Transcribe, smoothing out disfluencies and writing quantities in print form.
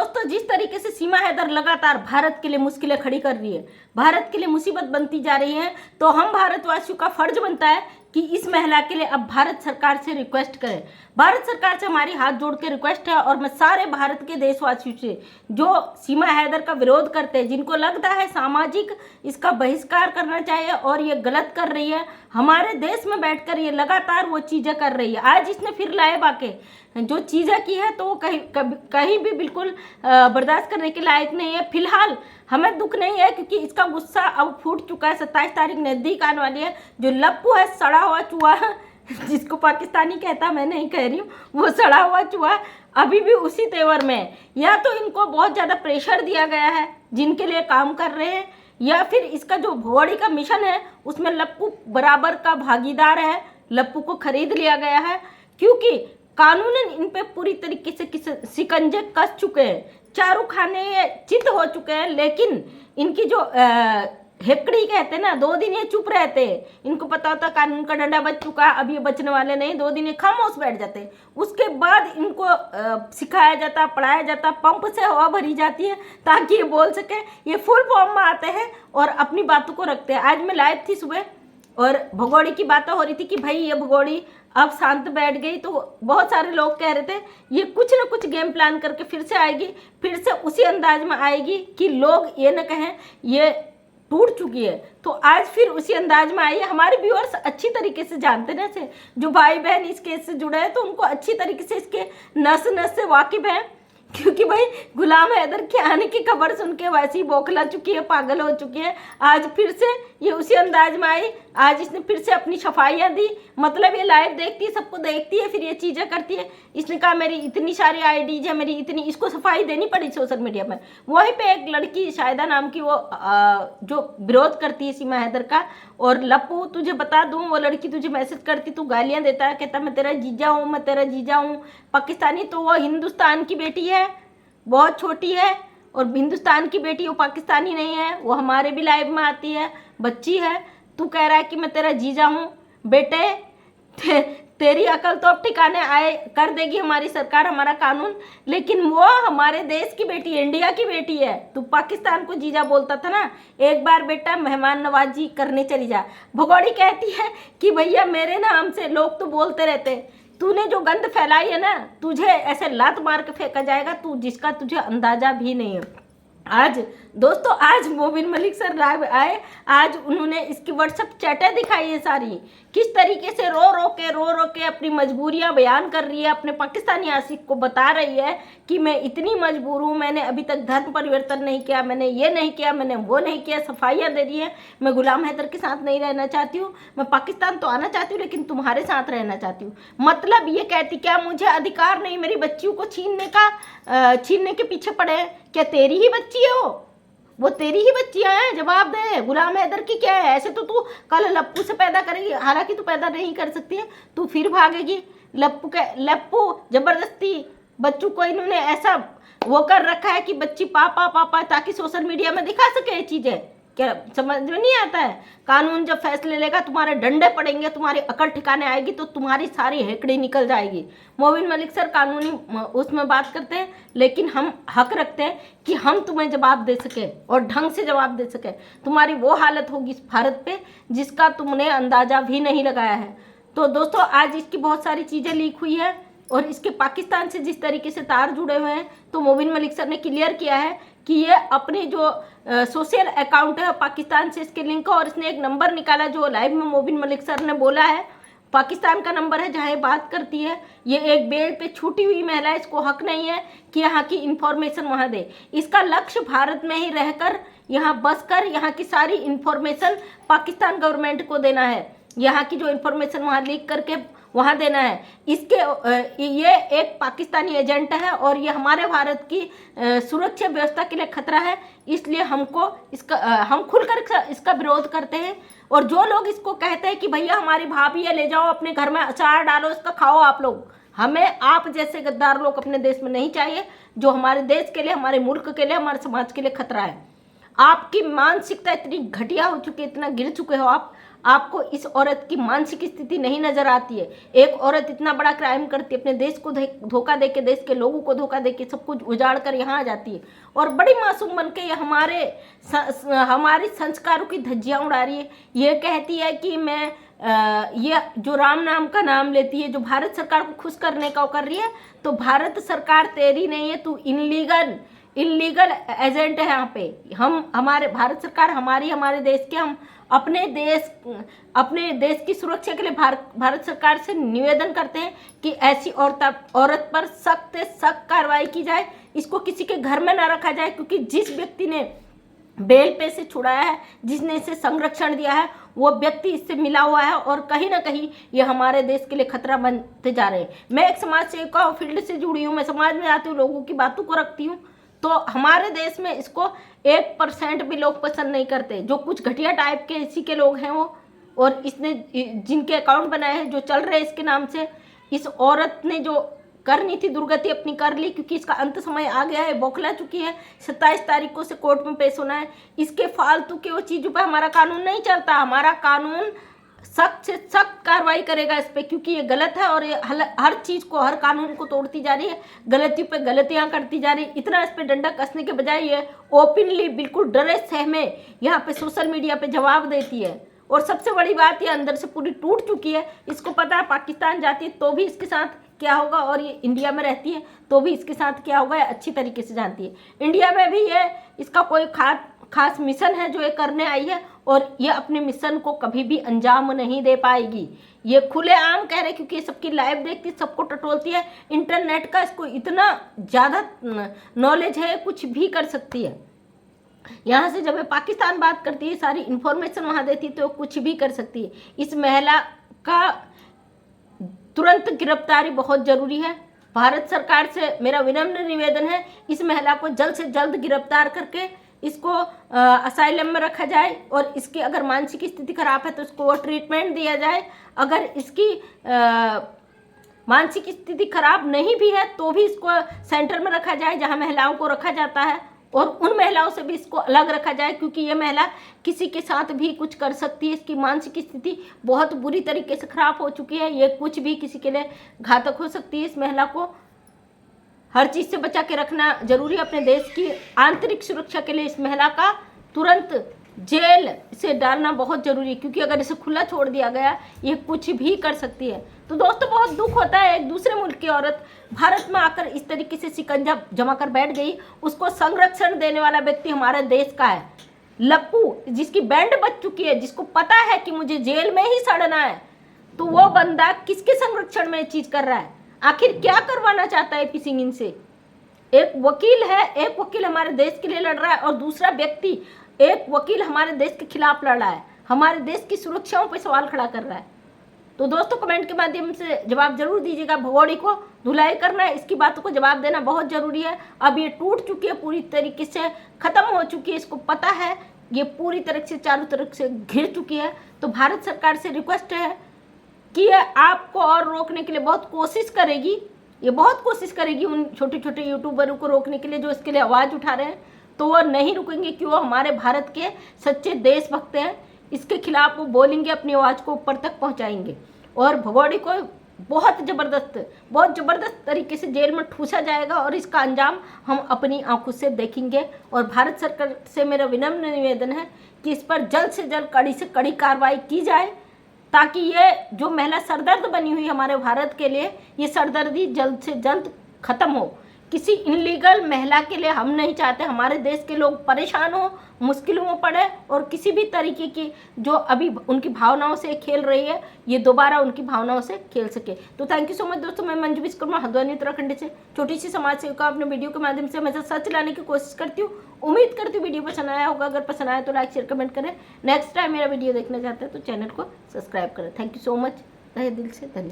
दोस्तों, जिस तरीके से सीमा हैदर लगातार भारत के लिए मुश्किलें खड़ी कर रही है, भारत के लिए मुसीबत बनती जा रही है, तो हम भारतवासियों का फर्ज बनता है कि इस महिला के लिए अब भारत सरकार से रिक्वेस्ट करें। भारत सरकार से हमारी हाथ जोड़ के रिक्वेस्ट है, और मैं सारे भारत के देशवासियों से जो सीमा हैदर का विरोध करते हैं, जिनको लगता है सामाजिक इसका बहिष्कार करना चाहिए और ये गलत कर रही है, हमारे देश में बैठकर ये लगातार वो चीज़ें कर रही है। आज इसने फिर लाइव आके जो चीज़ें की है तो वो कहीं भी बिल्कुल बर्दाश्त करने के लायक नहीं है। फिलहाल हमें दुख नहीं है क्योंकि इसका गुस्सा अब फूट चुका है। 27 तारीख नज़दीक आने वाली है। जो लप्पू है, सड़ा हुआ चूहा जिसको पाकिस्तानी कहता, मैं नहीं कह रही हूँ, वो सड़ा हुआ चूहा अभी भी उसी तेवर में है। या तो इनको बहुत ज़्यादा प्रेशर दिया गया है जिनके लिए काम कर रहे हैं, या फिर इसका जो भगोड़ी का मिशन है उसमें लप्पू बराबर का भागीदार है। लप्पू को खरीद लिया गया है क्योंकि कानूनन इन पे पूरी तरीके से शिकंजे कस चुके हैं। चारों खाने चित हो चुके हैं, लेकिन इनकी जो हेकड़ी कहते हैं ना, 2 दिन ये चुप रहते हैं। इनको पता होता कानून का डंडा बच चुका है, अब ये बचने वाले नहीं। 2 दिन ये खामोश बैठ जाते हैं। उसके बाद इनको सिखाया जाता, पढ़ाया जाता, पंप से हवा भरी जाती है ताकि ये बोल सके। ये फुल फॉर्म में आते हैं और अपनी बातों को रखते हैं। आज मैं लाइव थी सुबह और भगोड़ी की बातें हो रही थी कि भाई ये भगोड़ी अब शांत बैठ गई, तो बहुत सारे लोग कह रहे थे ये कुछ ना कुछ गेम प्लान करके फिर से आएगी, फिर से उसी अंदाज में आएगी कि लोग ये न कहें ये टूट चुकी है। तो आज फिर उसी अंदाज में आई है। हमारे व्यूअर्स अच्छी तरीके से जानते हैं, से जो भाई बहन इस केस से जुड़े हैं तो उनको अच्छी तरीके से इसके नस नस से वाकिफ हैं, क्योंकि भाई गुलाम हैदर के आने की खबर सुन के वैसी बौखला चुकी है, पागल हो चुकी है। आज फिर से ये उसी अंदाज में आई। आज इसने फिर से अपनी सफाइयाँ दी। मतलब ये लाइव देखती है, सबको देखती है, फिर ये चीज़ें करती है। इसने कहा मेरी इतनी सारी आईडीज है, मेरी इतनी, इसको सफाई देनी पड़ी सोशल मीडिया में। वहीं पे एक लड़की शायदा नाम की, वो जो विरोध करती है सीमा हैदर का, और लप्पू तुझे बता दूं, वो लड़की तुझे मैसेज करती, तू गालियाँ देता है, कहता मैं तेरा जीजा हूँ, मैं तेरा जीजा हूँ। पाकिस्तानी तो वो हिंदुस्तान की बेटी है, बहुत छोटी है, और हिंदुस्तान की बेटी वो पाकिस्तानी नहीं है। वो हमारे भी लाइव में आती है, बच्ची है। तू कह रहा है कि मैं तेरा जीजा हूँ। बेटे तेरी अकल तो अब ठिकाने आए कर देगी हमारी सरकार, हमारा कानून, लेकिन वो हमारे देश की बेटी है, इंडिया की बेटी है। तू पाकिस्तान को जीजा बोलता था ना, एक बार बेटा मेहमान नवाजी करने चली जा। भगोड़ी कहती है कि भैया मेरे नाम से लोग तो बोलते रहते, तूने जो गंद फैलाई है ना, तुझे ऐसे लात मार के फेंका जाएगा, तू जिसका तुझे अंदाजा भी नहीं है। आज दोस्तों, आज मोबिन मलिक सर लाइव आए। आज उन्होंने इसकी व्हाट्सएप चैटें दिखाई है सारी, किस तरीके से रो रो के अपनी मजबूरियां बयान कर रही है, अपने पाकिस्तानी आशिक को बता रही है कि मैं इतनी मजबूर हूँ, मैंने अभी तक धर्म परिवर्तन नहीं किया, मैंने ये नहीं किया, मैंने वो नहीं किया। सफाइयाँ दे रही है, मैं गुलाम हैदर के साथ नहीं रहना चाहती हूँ, मैं पाकिस्तान तो आना चाहती हूँ लेकिन तुम्हारे साथ रहना चाहती हूँ। मतलब ये कहती क्या मुझे अधिकार नहीं मेरी बच्चियों को छीनने के पीछे पड़े हैं? क्या तेरी ही बच्ची है वो तेरी ही बच्चियां हैं? जवाब दे। गुलाम हैदर की क्या है? ऐसे तो तू कल लप्पू से पैदा करेगी, हालांकि तू पैदा नहीं कर सकती है, तू फिर भागेगी। लप्पू जबरदस्ती बच्चों को इन्होंने ऐसा वो कर रखा है कि बच्ची पापा पापा, ताकि सोशल मीडिया में दिखा सके ये चीजें। क्या समझ में नहीं आता है? कानून जब फैसले लेगा, तुम्हारे डंडे पड़ेंगे, तुम्हारी अकल ठिकाने आएगी, तो तुम्हारी सारी हेकड़ी निकल जाएगी। मोबिन मलिक सर कानूनी उसमें बात करते हैं, लेकिन हम हक रखते हैं कि हम तुम्हें जवाब दे सके और ढंग से जवाब दे सके। तुम्हारी वो हालत होगी इस भारत पे जिसका तुमने अंदाजा भी नहीं लगाया है। तो दोस्तों, आज इसकी बहुत सारी चीज़ें लीक हुई है और इसके पाकिस्तान से जिस तरीके से तार जुड़े हुए हैं, तो मोबिन मलिक सर ने क्लियर किया है कि ये अपने जो सोशल अकाउंट है पाकिस्तान से इसके लिंक है, और इसने एक नंबर निकाला जो लाइव में मोबिन मलिक सर ने बोला है, पाकिस्तान का नंबर है जहाँ ये बात करती है। ये एक बेड पे छूटी हुई महिला है, इसको हक नहीं है कि यहाँ की इंफॉर्मेशन वहाँ दे। इसका लक्ष्य भारत में ही रहकर, यहाँ बस कर, यहाँ की सारी इंफॉर्मेशन पाकिस्तान गवर्नमेंट को देना है। यहाँ की जो इंफॉर्मेशन वहाँ लीक करके वहाँ देना है। ये एक पाकिस्तानी एजेंट है और ये हमारे भारत की सुरक्षा व्यवस्था के लिए खतरा है, इसलिए हम खुलकर इसका विरोध करते हैं। और जो लोग इसको कहते हैं कि भैया हमारी भाभी है, ले जाओ अपने घर में अचार डालो, इसका खाओ आप लोग, हमें आप जैसे गद्दार लोग अपने देश में नहीं चाहिए, जो हमारे देश के लिए, हमारे मुल्क के लिए, हमारे समाज के लिए खतरा है। आपकी मानसिकता इतनी घटिया हो चुकी है, इतना गिर चुके हो आप। आपको इस औरत की मानसिक स्थिति नहीं नजर आती है। एक औरत इतना बड़ा क्राइम करती है, अपने देश को धोखा देके, देश के लोगों को धोखा देके, सब कुछ उजाड़ कर यहाँ आ जाती है और बड़ी मासूम बन के हमारी संस्कारों की धज्जियां उड़ा रही है। ये कहती है कि मैं ये जो राम नाम का नाम लेती है, जो भारत सरकार को खुश करने का कर रही है, तो भारत सरकार तेरी नहीं है, तू इलीगल एजेंट है। यहाँ पे हमारे भारत सरकार हमारे देश के, हम अपने देश की सुरक्षा के लिए भारत सरकार से निवेदन करते हैं कि ऐसी औरत पर सख्त से सख्त कार्रवाई की जाए, इसको किसी के घर में ना रखा जाए, क्योंकि जिस व्यक्ति ने बेल पे से छुड़ाया है, जिसने इसे संरक्षण दिया है, वो व्यक्ति इससे मिला हुआ है और कहीं ना कहीं ये हमारे देश के लिए खतरा बनते जा रहे हैं। मैं एक समाज सेविका हूँ, फील्ड से जुड़ी हूँ, मैं समाज में आती हूँ, लोगों की बातों को रखती हूँ, तो हमारे देश में इसको 1% भी लोग पसंद नहीं करते। जो कुछ घटिया टाइप के इसी के लोग हैं वो, और इसने जिनके अकाउंट बनाए हैं, जो चल रहे हैं इसके नाम से, इस औरत ने जो करनी थी दुर्गति अपनी कर ली, क्योंकि इसका अंत समय आ गया है, बौखला चुकी है। 27 तारीख को से कोर्ट में पेश होना है। इसके फालतू के वो चीज़ों पर हमारा कानून नहीं चलता। हमारा कानून सख्त से सख्त कार्रवाई करेगा इस पर, क्योंकि ये गलत है और ये हर चीज़ को, हर कानून को तोड़ती जा रही है, गलतियों पे गलतियां करती जा रही है। इतना इस पर डंडा कसने के बजाय ये ओपनली बिल्कुल डरे सहमे यहाँ पे सोशल मीडिया पे जवाब देती है। और सबसे बड़ी बात, ये अंदर से पूरी टूट चुकी है। इसको पता है पाकिस्तान जाती है तो भी इसके साथ क्या होगा, और ये इंडिया में रहती है तो भी इसके साथ क्या होगा, ये अच्छी तरीके से जानती है। इंडिया में भी ये इसका कोई खास मिशन है जो ये करने आई है, और ये अपने मिशन को कभी भी अंजाम नहीं दे पाएगी। ये खुलेआम कह रहे, क्योंकि ये सबकी लाइव देखती, सबको टटोलती है। इंटरनेट का इसको इतना ज़्यादा नॉलेज है, कुछ भी कर सकती है। यहाँ से जब ये पाकिस्तान बात करती है, सारी इंफॉर्मेशन वहाँ देती है, तो कुछ भी कर सकती है। इस महिला का तुरंत गिरफ्तारी बहुत जरूरी है। भारत सरकार से मेरा विनम्र निवेदन है, इस महिला को जल्द से जल्द गिरफ्तार करके इसको असाइलम में रखा जाए, और इसकी अगर मानसिक स्थिति खराब है तो इसको वो ट्रीटमेंट दिया जाए। अगर इसकी मानसिक स्थिति खराब नहीं भी है तो भी इसको सेंटर में रखा जाए जहां महिलाओं को रखा जाता है, और उन महिलाओं से भी इसको अलग रखा जाए, क्योंकि ये महिला किसी के साथ भी कुछ कर सकती है। इसकी मानसिक स्थिति बहुत बुरी तरीके से खराब हो चुकी है, ये कुछ भी किसी के लिए घातक हो सकती है। इस महिला को हर चीज़ से बचा के रखना जरूरी है। अपने देश की आंतरिक सुरक्षा के लिए इस महिला का तुरंत जेल से डालना बहुत जरूरी है, क्योंकि अगर इसे खुला छोड़ दिया गया, ये कुछ भी कर सकती है। तो दोस्तों, बहुत दुख होता है, एक दूसरे मुल्क की औरत भारत में आकर इस तरीके से शिकंजा जमा कर बैठ गई। उसको संरक्षण देने वाला व्यक्ति हमारे देश का है, लप्पू, जिसकी बैंड बच चुकी है, जिसको पता है कि मुझे जेल में ही सड़ना है, तो वो बंदा किसके संरक्षण में ये चीज कर रहा है? आखिर क्या करवाना चाहता है पी सिंह इनसे? एक वकील हमारे देश के लिए लड़ रहा है, और दूसरा व्यक्ति, एक वकील हमारे देश के खिलाफ लड़ रहा है, हमारे देश की सुरक्षाओं पर सवाल खड़ा कर रहा है। तो दोस्तों, कमेंट के माध्यम से जवाब जरूर दीजिएगा। भगोड़ी को धुलाई करना है, इसकी बातों को जवाब देना बहुत जरूरी है। अब ये टूट चुकी है, पूरी तरीके से खत्म हो चुकी है, इसको पता है, ये पूरी तरह से चारों तरफ से घिर चुकी है। तो भारत सरकार से रिक्वेस्ट है कि ये आपको और रोकने के लिए बहुत कोशिश करेगी, ये बहुत कोशिश करेगी उन छोटे छोटे यूट्यूबरों को रोकने के लिए जो इसके लिए आवाज़ उठा रहे हैं, तो वो नहीं रुकेंगे, कि वो हमारे भारत के सच्चे देशभक्त हैं। इसके खिलाफ वो बोलेंगे, अपनी आवाज़ को ऊपर तक पहुंचाएंगे, और भगोड़ी को बहुत ज़बरदस्त तरीके से जेल में ठूसा जाएगा, और इसका अंजाम हम अपनी आंखों से देखेंगे। और भारत सरकार से मेरा विनम्र निवेदन है कि इस पर जल्द से जल्द कड़ी से कड़ी कार्रवाई की जाए, ताकि ये जो महिला सरदर्द बनी हुई हमारे भारत के लिए, ये सरदर्दी जल्द से जल्द खत्म हो। किसी इनलीगल महिला के लिए हम नहीं चाहते हमारे देश के लोग परेशान हो, मुश्किलों में पड़े, और किसी भी तरीके की जो अभी उनकी भावनाओं से खेल रही है, ये दोबारा उनकी भावनाओं से खेल सके। तो थैंक यू सो मच दोस्तों। मैं मंजू विश्वकर्मा, हल्द्वानी उत्तराखंड से छोटी सी समाज सेविका, अपने वीडियो के माध्यम से हमेशा सच लाने की कोशिश करती हूँ। उम्मीद करती हूँ वीडियो पसंद आया होगा। अगर पसंद आया तो लाइक शेयर कमेंट करें। नेक्स्ट टाइम मेरा वीडियो देखना चाहते हैं तो चैनल को सब्सक्राइब करें। थैंक यू सो मच, तहे दिल से धन्यवाद।